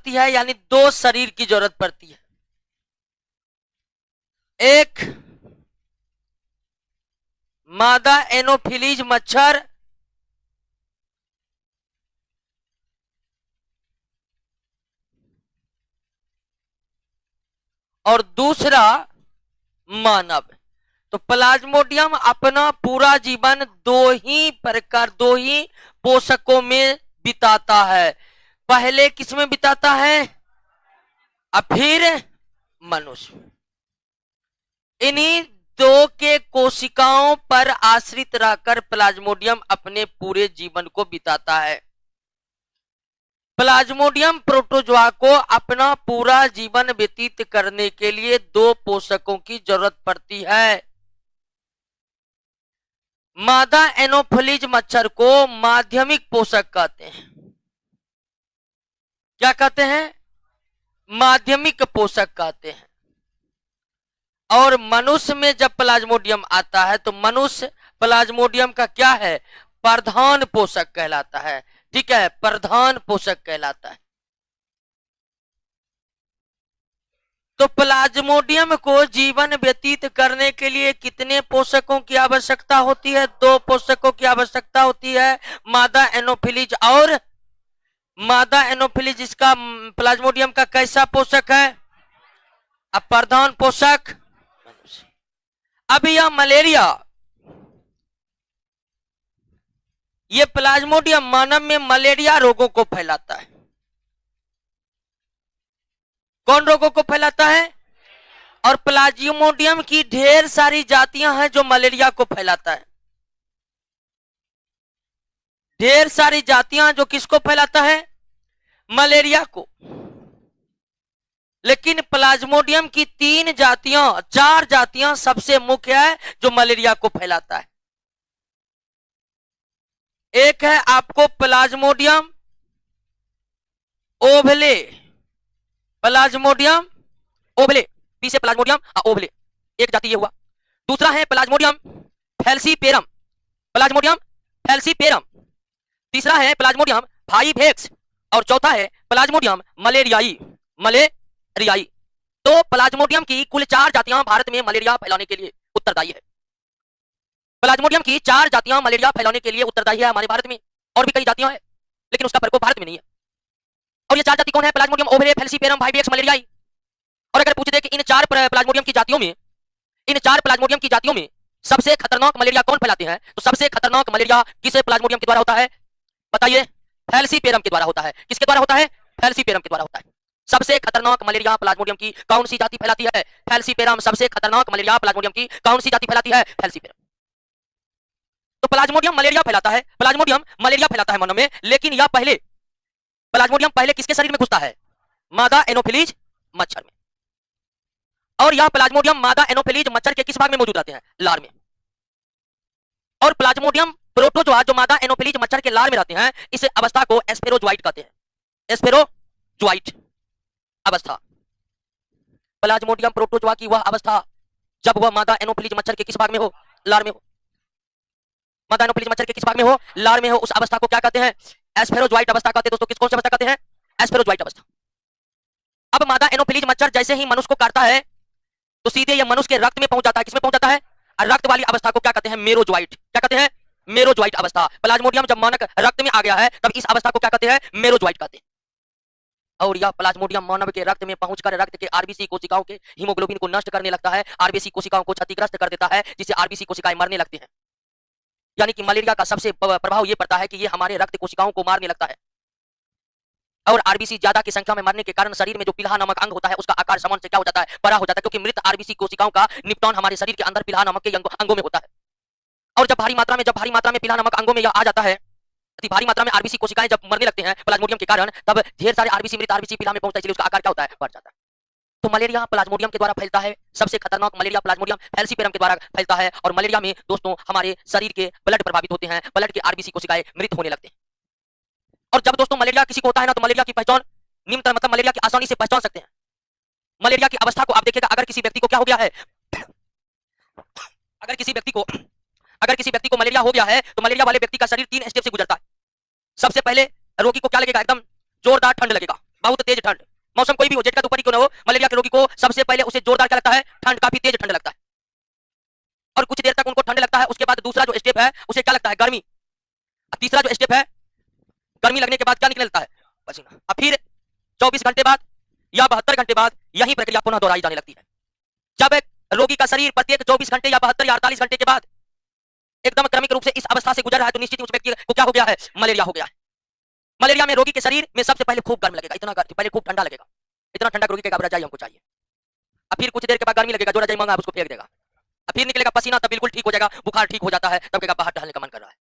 पड़ती है, यानी दो शरीर की जरूरत पड़ती है। एक मादा एनोफिलीज मच्छर और दूसरा मानव। तो प्लाज्मोडियम अपना पूरा जीवन दो ही पोषकों में बिताता है। पहले किसमें बिताता है, और फिर मनुष्य। इन्हीं दो के कोशिकाओं पर आश्रित रहकर प्लाज्मोडियम अपने पूरे जीवन को बिताता है। प्लाज्मोडियम प्रोटोजोआ को अपना पूरा जीवन व्यतीत करने के लिए दो पोषकों की जरूरत पड़ती है। मादा एनोफिलीज मच्छर को माध्यमिक पोषक कहते हैं। क्या कहते हैं, माध्यमिक पोषक कहते हैं। और मनुष्य में जब प्लाज्मोडियम आता है तो मनुष्य प्लाज्मोडियम का क्या है, प्रधान पोषक कहलाता है। ठीक है, प्रधान पोषक कहलाता है। तो प्लाज्मोडियम को जीवन व्यतीत करने के लिए कितने पोषकों की आवश्यकता होती है, दो पोषकों की आवश्यकता होती है, मादा एनोफिलीज और मादा एनोफिलीज। इसका प्लाज्मोडियम का कैसा पोषक है, अब प्रधान पोषक। अब यह मलेरिया, यह प्लाज्मोडियम मानव में मलेरिया रोगों को फैलाता है। कौन रोगों को फैलाता है, और प्लाज्मोडियम की ढेर सारी जातियां हैं जो मलेरिया को फैलाता है। ढेर सारी जातियां जो किसको फैलाता है, मलेरिया को। लेकिन प्लाज्मोडियम की चार जातियां सबसे मुख्य है जो मलेरिया को फैलाता है। एक है आपको प्लाज्मोडियम ओवले, प्लाज्मोडियम ओवले, पी से प्लाज्मोडियम ओवले, एक जाति ये हुआ। दूसरा है प्लाज्मोडियम फैल्सीपेरम, प्लाज्मोडियम फैल्सीपेरम। तीसरा है प्लाज्मोडियम वाइवेक्स, और चौथा है प्लाज्मोडियम मलेरियाई। तो प्लाज्मोडियम की कुल 4 जातियां भारत में मलेरिया फैलाने के लिए उत्तरदायी है। प्लाज्मोडियम की 4 जातियां मलेरिया फैलाने के लिए उत्तरदायी है हमारे भारत में। और भी कई जातियां हैं लेकिन उसका प्रकोप भारत में नहीं है। और ये 4 जाति कौन है, प्लाज्मोडियम ओवले, फैल्सीपेरम, वाइवेक्स, मलेरियाई। और अगर पूछ दे कि इन 4 प्लाज्मोडियम की जातियों में सबसे खतरनाक मलेरिया कौन फैलाते हैं, तो सबसे खतरनाक मलेरिया किस प्लाज्मोडियम के द्वारा होता है, बताइए, फैल्सीपेरम के द्वारा होता है। किसके द्वारा होता है, फैल्सीपेरम के द्वारा होता है। सबसे खतरनाक मलेरिया प्लाज्मोडियम की कौन सी जाति फैलाती है, फैल्सीपेरम। सबसे खतरनाक मलेरिया प्लाज्मोडियम की कौन सी जाति फैलाती है, फैल्सीपेरम। तो प्लाज्मोडियम मलेरिया फैलाता है, प्लाज्मोडियम मलेरिया फैलाता है मानव में। लेकिन यह प्लाज्मोडियम पहले किसके शरीर में घुसता है, मादा एनोफिलीज मच्छर में। और यह प्लाज्मोडियम मादा एनोफिलीज मच्छर के किस भाग में मौजूद रहते हैं, लार में। और प्लाज्मोडियम प्रोटोजोआ जो मादा एनोफिलीज मच्छर के लार में रहते हैं, इस अवस्था को एस्पेरोजोइट कहते हैं, एस्पेरोजोइट अवस्था। प्लाज्मोडियम प्रोटोजोआ की वह अवस्था जब वह मादा एनोफिलीज मच्छर के किस भाग में हो, लार में हो। मादा एनोफिलीज मच्छर के किस भाग में हो, लार में हो, उस अवस्था को क्या कहते हैं, एस्पेरोजोइट अवस्था कहते हैं। दोस्तों किस कौन सी अवस्था कहते हैं, एस्पेरोजोइट अवस्था। अब मादा एनोफिलीज मच्छर जैसे ही मनुष्य को काटता है तो सीधे यह मनुष्य के रक्त में पहुंच जाता है। किसमें पहुंच जाता है, रक्त वाली अवस्था को क्या कहते हैं, मेरोजोइट। क्या कहते हैं, मेरोजोइट अवस्था। प्लाज्मोडियम जब मानव रक्त में आ गया है तब इस अवस्था को क्या कहते हैं, मेरोजोइट कहते हैं। और यह प्लाज्मोडियम मानव के रक्त में पहुंचकर रक्त के आरबीसी कोशिकाओं के हीमोग्लोबिन को नष्ट करने लगता है, आरबीसी कोशिकाओं को क्षतिग्रस्त कर देता है, जिससे आरबीसी कोशिकाएं मरने लगती हैं। यानी कि मलेरिया का सबसे प्रभाव यह पड़ता है कि यह हमारे रक्त कोशिकाओं को मारने लगता है। और आरबीसी ज्यादा की संख्या में मरने के कारण शरीर में जो पिलहा नामक अंग होता है उसका आकार सामान्य से क्या हो जाता है, बड़ा हो जाता है। क्योंकि मृत आरबीसी कोशिकाओं का निपटान हमारे शरीर के अंदर पिलहा नामक के अंगों में होता है। और जब भारी मात्रा में पिलहा नामक अंगों में यह आ जाता है, भारी मात्रा में आरबीसी कोशिकाएं जब मरने लगते हैं प्लाज्मोडियम के कारण, तब ढेर सारे मृत आरबीसी पिलहा में पहुंचता है, इसलिए उसका आकार क्या होता है, बढ़ जाता है। तो मलेरिया प्लाज्मोडियम के द्वारा फैलता है। सबसे खतरनाक मलेरिया प्लाज्मोडियम फैल्सीपेरम के द्वारा फैलता है। और मलेरिया में दोस्तों हमारे शरीर के ब्लड प्रभावित होते हैं, ब्लड के आरबीसी कोशिकाएं मृत होने लगते हैं। और जब दोस्तों मलेरिया किसी को होता है ना, तो मलेरिया की पहचान निम्नतर मतलब मलेरिया की आसानी से पहचान सकते हैं। मलेरिया की अवस्था को आप देखिएगा, अगर किसी व्यक्ति को क्या हो गया है, अगर किसी व्यक्ति को मलेरिया हो गया है तो मलेरिया वाले व्यक्ति का शरीर 3 स्टेप से गुजरता है। सबसे पहले रोगी को क्या लगेगा, एकदम जोरदार ठंड लगेगा। बहुत तेज ठंड, मौसम कोई भी हो, जेठ का दोपहर क्यों ना हो, मलेरिया के रोगी को सबसे पहले उसे जोरदार क्या लगता है, ठंड, काफी तेज ठंड लगता है, और कुछ देर तक उनको ठंड लगता है। उसके बाद दूसरा जो स्टेप है उसे क्या लगता है, गर्मी। तीसरा जो स्टेप है, गर्मी लगने के बाद क्या निकलने लगता है, पसीना। अब फिर 24 घंटे बाद या 72 घंटे बाद यही प्रक्रिया पुनः दोहराई जाने लगती है। जब एक रोगी का शरीर प्रत्येक 24 घंटे या 72 या 48 घंटे के बाद एकदम क्रमिक रूप से इस अवस्था से गुजर रहा है, तो निश्चित ही उस व्यक्ति को क्या हो गया है, मलेरिया हो गया है। मलेरिया में रोगी के शरीर में सबसे पहले खूब गर्म लगेगा, इतना गर्म, पहले खूब ठंडा लगेगा, इतना ठंडा रोगी के घबरा जाए, हमको चाहिए। अब फिर कुछ देर के बाद गर्मी लगेगा, जो रजाई मांगा उसको फेंक देगा। अब फिर निकलेगा पसीना, तब बिल्कुल ठीक हो जाएगा, बुखार ठीक हो जाता है, तब कहेगा बाहर टहलने का मन कर रहा है।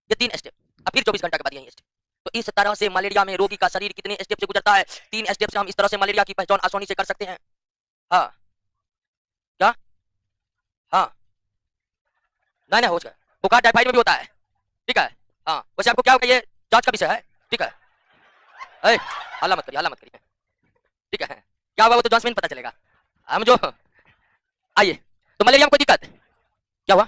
ये 3 स्टेप। अब फिर 24 घंटे के बाद यही स्टेप। तो इस तरह से मलेरिया में रोगी का शरीर कितने स्टेप से गुजरता है, 3 स्टेप से हम इस तरह से मलेरिया की पहचान आसानी से कर सकते हैं। हाँ, क्या, हाँ, नहीं हो गया, बुखार टाइफाइड में भी होता है, ठीक है। हाँ, वैसे आपको क्या होगा, ये जांच का विषय है, ठीक है। हल्ला मत करिए, हल्ला मत करिए, ठीक है। क्या होगा वो तो जांच में पता चलेगा। हम जो आइए, तो मलेरिया में कोई दिक्कत क्या हुआ,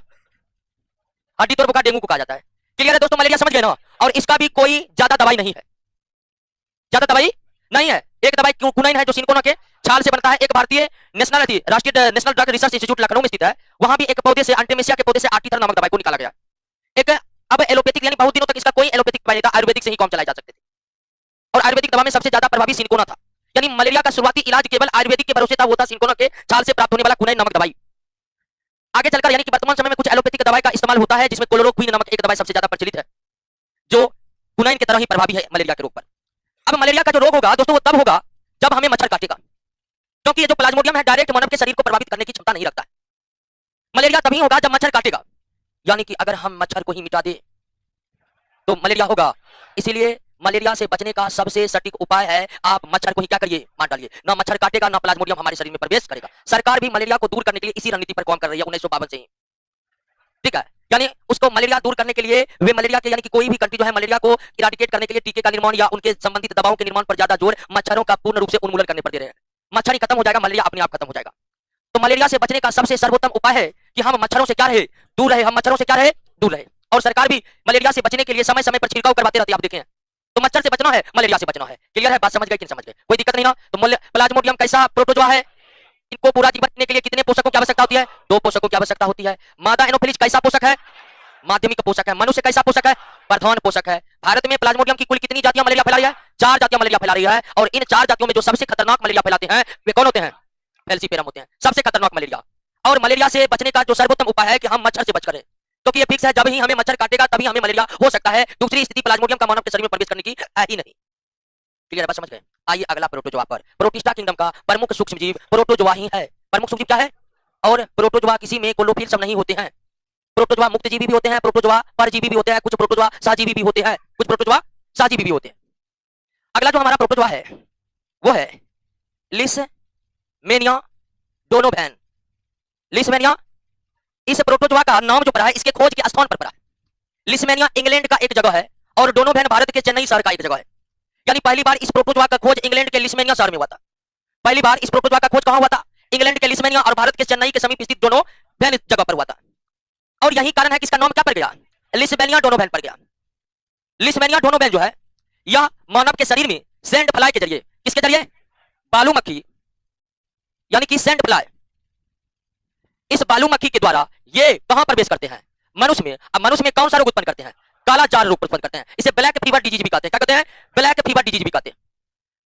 हड्डी तोड़ बुखार डेंगू को कहा जाता है। क्लियर है दोस्तों, मलेरिया समझ गए ना। और इसका भी कोई ज्यादा दवाई नहीं है, ज्यादा दवाई नहीं है। एक दवाई क्विनाइन है जो सिनकोना के छाल से बनता है। एक भारतीय राष्ट्रीय national drug research institute Lucknow में स्थित है, वहां भी एक पौधे से, आर्टेमिसिया के पौधे से आर्टिथर नामक दवाई को निकाला गया। एक अब एलोपैथिक, यानी बहुत दिनों तक इसका कोई एलोपैथिक दवाई नहीं था, आयुर्वेदिक से ही काम चलाए जा सकते थे। और आयुर्वेदिक दवा में सबसे ज्यादा प्रभावी सिनकोना था, यानी मलेरिया का शुरुआती इलाज केवल आयुर्वेदिक के भरोसे था, वो था सिनकोना के छाल से प्राप्त होने वाला क्विनाइन नामक दवाई। आगे चलकर यानी कि वर्तमान समय में कुछ एलोपैथिक दवाई का इस्तेमाल होता है, जिसमें क्लोरोक्विन नामक एक दवाई सबसे ज्यादा प्रचलित है, जो क्विनाइन की तरह ही प्रभावी है मलेरिया के रोग पर। अब मलेरिया का जो रोग होगा दोस्तों, वो तब होगा जब हमें मच्छर काटेगा, क्योंकि ये जो प्लाज्मोडियम है डायरेक्ट मानव के शरीर को प्रभावित करने की क्षमता नहीं रखता है। मलेरिया तभी होगा जब मच्छर काटेगा, यानी कि अगर हम मच्छर को ही मिटा दे तो मलेरिया होगा। इसीलिए मलेरिया से बचने का सबसे सटीक उपाय है, आप मच्छर को ही क्या करिए, मार डालिए। ना मच्छर काटेगा, ना प्लाज्मोडियम हमारे शरीर में प्रवेश करेगा। सरकार भी मलेरिया को दूर करने के लिए इसी रणनीति पर काम कर रही है 1952 से ही, ठीक है। यानी उसको मलेरिया दूर करने के लिए वे मलेरिया के, यानी कि कोई भी कंट्री जो है मलेरिया को इराडिकेट करने के लिए टीके का निर्माण या उनके संबंधित दवाओं के निर्माण पर ज्यादा जोर, मच्छरों का पूर्ण रूप से उन्मूलन करने पर दे रहे हैं। मच्छर ही खत्म हो जाएगा, मलेरिया अपने आप खत्म हो जाएगा। तो मलेरिया से बचने का सबसे सर्वोत्तम उपाय है कि हम मच्छरों से क्या रहे, दूर रहे। हम मच्छरों से क्या रहे, दूर रहे। और सरकार भी मलेरिया से बचने के लिए समय समय पर छिड़काव करवाते रहती है, आप देखें। तो मच्छर से बचना है, मलेरिया से बचना है। क्लियर है, बात समझ गए कि नहीं समझ गए, कोई दिक्कत नहीं ना। तो प्लाज्मोडियम कैसा प्रोटोजोआ है, इनको पूरा जीवन जीने के लिए कितने पोषकों की आवश्यकता होती है, 2 पोषकों की आवश्यकता होती है। मादा एनोफिलिस कैसा पोषक है, माध्यमिक पोषक है। मनुष्य कैसा पोषक है, प्रधान पोषक है। भारत में प्लाज्मोडियम की कुल कितनी जातियां मलेरिया फैला रही है, 4 जातियां मलेरिया फैला रही है। और इन 4 जातियों में जो सबसे खतरनाक मलेरिया फैलाते हैं वे कौन होते हैं, फैलसीपेरम होते हैं, सबसे खतरनाक मलेरिया। और मलेरिया से बचने का जो सर्वोत्तम उपाय है कि हम मच्छर से बच करें, क्योंकि ये फिक्स है, जब ही हमें मच्छर काटेगा तभी हमें मलेरिया हो सकता है। दूसरी स्थिति प्लाज्मोडियम का मानव के शरीर में प्रवेश करने की है ही नहीं। क्लियर, बात समझ गए। आइए अगला प्रोटोजोआ पर। प्रोटिस्टा किंगडम का प्रमुख सूक्ष्मजीव प्रोटोजोआ ही है। प्रमुख सूक्ष्मजीव क्या है, और प्रोटोजोआ किसी में कोलोफिल सब नहीं होते हैं। प्रोटोजोआ मुक्तजीवी भी होते हैं, प्रोटोजोआ परजीवी भी होते हैं, कुछ प्रोटोजोआ सहजीवी भी होते हैं, कुछ प्रोटोजोआ सहजीवी भी होते हैं। अगला जो हमारा प्रोटोजोआ है वो है लिसमेनिया डोनोवैन। लिसमेनिया, इस प्रोटोजोआ का नाम जो पड़ा है इसके खोज के स्थान पर पड़ा है। लिसमेनिया इंग्लैंड का एक जगह है और डोनोवैन भारत के चेन्नई शहर का एक जगह है। यानी पहली बार इस प्रोटोजोआ का खोज इंग्लैंड के लिसमेनिया शहर में हुआ था। पहली बार इस प्रोटोजोआ का खोज कहां हुआ था, इंग्लैंड के लिसमेनिया और भारत के चेन्नई के समीप स्थित डोनोवैन जगह पर हुआ था। और यही कारण है कि इसका नाम क्या पड़ गया, लिसमेनिया डोनोवैन पड़ गया। लिसमेनिया डोनोवैन जो है यह मानव के शरीर में सैंड फ्लाई के जरिए, किसके जरिए, बालू मक्खी, यानी कि सैंड फ्लाई, इस बालू मक्खी के द्वारा ये कहां प्रवेश करते हैं, मनुष्य में। अब मनुष्य में कौन सा रोग उत्पन्न करते हैं, काला जार रोग उत्पन्न करते हैं। इसे ब्लैक फीवर डिजीज भी कहते हैं। क्या कहते हैं, ब्लैक फीवर डिजीज भी कहते हैं।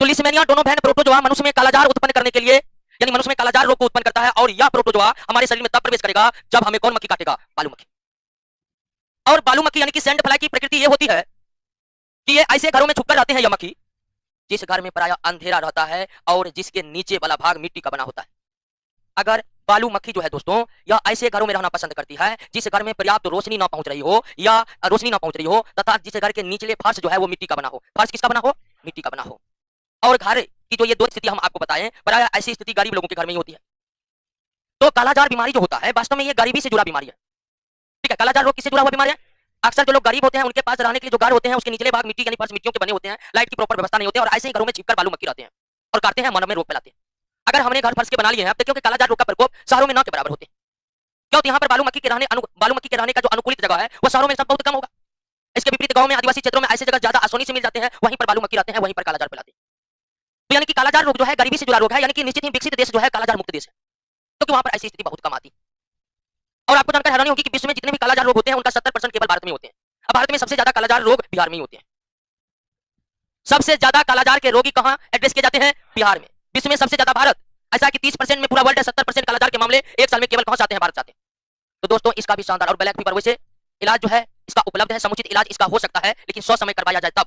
तो लिसमेनिया डोनोवैन प्रोटोजोआ मनुष्य में कालाजार उत्पन्न करने के लिए, यानी मनुष्य में कालाजार रोग को उत्पन्न करता है। और यह प्रोटोजोआ हमारे शरीर में तब प्रवेश करेगा जब हमें कौन मक्खी काटेगा, बालू मक्खी। और बालू मक्खी यानी कि सैंड फ्लाई की प्रकृति यह होती है कि ये ऐसे घरों में छुपकर रहते हैं, यह मक्खी जिस घर में प्रायः अंधेरा रहता है और जिसके नीचे वाला भाग मिट्टी का बना होता है। अगर बालू मक्खी जो है दोस्तों, यह ऐसे घरों में रहना पसंद करती है जिस घर में पर्याप्त रोशनी ना पहुंच रही हो, या रोशनी ना पहुंच रही हो, तथा जिस घर के निचले फर्श जो है वो मिट्टी का बना हो। फर्श किसका बना हो, मिट्टी का बना हो। और घर की जो ये 2 स्थिति हम आपको बताएं, प्रायः ऐसी स्थिति गरीब लोगों के घर में ही होती है। तो कालाजार बीमारी जो होता है वास्तव में ये गरीबी से जुड़ा बीमारी है, ठीक है। कालाजार रोग किससे जुड़ा हुआ बीमारी है, अक्सर जो लोग गरीब होते हैं उनके पास रहने के लिए जो घर होते हैं उसके निचले भाग मिट्टी यानी फर्श मिट्टियों के बने होते हैं, लाइट की प्रॉपर व्यवस्था नहीं होती है, और ऐसे ही घरों में छिपकर बालू मक्खी रहते हैं और काटते हैं, मानव में रोग फैलाते हैं। अगर हमने घर फर्श के बना लिए हैं, अब देखिए कि कालाजार रोग का प्रकोप शहरों में न के बराबर होते हैं, क्योंकि यहाँ पर बालू मक्खी के रहने का जो अनुकूलित जगह है वो शहरों में सब बहुत कम होगा। इसके विपरीत गांव में, आदिवासी क्षेत्रों में ऐसे जगह ज्यादा आसानी से मिल जाते हैं, वहीं पर बालू मक्खी रहते हैं, वहीं पर कालाजार फैलाते हैं। तो यानी कि कालाजार रोग जो है गरीबी से जुड़ा रोग है, यानी कि निश्चित ही विकसित देश जो है कालाजार मुक्त देश है, क्योंकि वहां पर ऐसी स्थिति बहुत कम आती। और आपको जानकर हैरानी होगी कि विश्व में जितने भी कालाजार रोग होते हैं उनका 70% केवल भारत में होते हैं। अब भारत में सबसे ज्यादा कालाजार रोग बिहार में ही होते हैं। सबसे ज्यादा कालाजार के रोगी कहां एड्रेस किए जाते हैं? बिहार में। विश्व में सबसे ज्यादा भारत, ऐसा कि 30% में पूरा वर्ल्ड है, 70% कालाजार के मामले एक साल में केवल कहां से आते हैं? भारत से आते हैं। तो दोस्तों इसका भी शानदार और ब्लैक फीवर वैसे इलाज जो है इसका उपलब्ध है, समुचित इलाज इसका हो सकता है, लेकिन सौ समय करवाया जाए तब,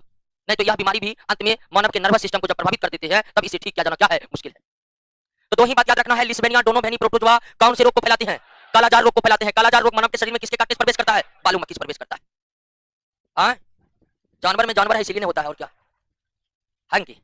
नहीं तो यह बीमारी भी अंत में मानव के नर्वस सिस्टम को जब प्रभावित कर देती है तब इसे ठीक किया जाना क्या है? मुश्किल है। तो दो ही बात याद रखना है, लिस्बेनिया डोनोवेनी प्रोटोजोआ कौन से रोग को फैलाते हैं? कालाजार रोग को फैलाते हैं। कालाजार रोग मानव के शरीर में किसके काटने से प्रवेश करता है? बालू मक्खी से प्रवेश करता है। हाँ, जानवर में जानवर है इसीलिए होता है, और क्या है कि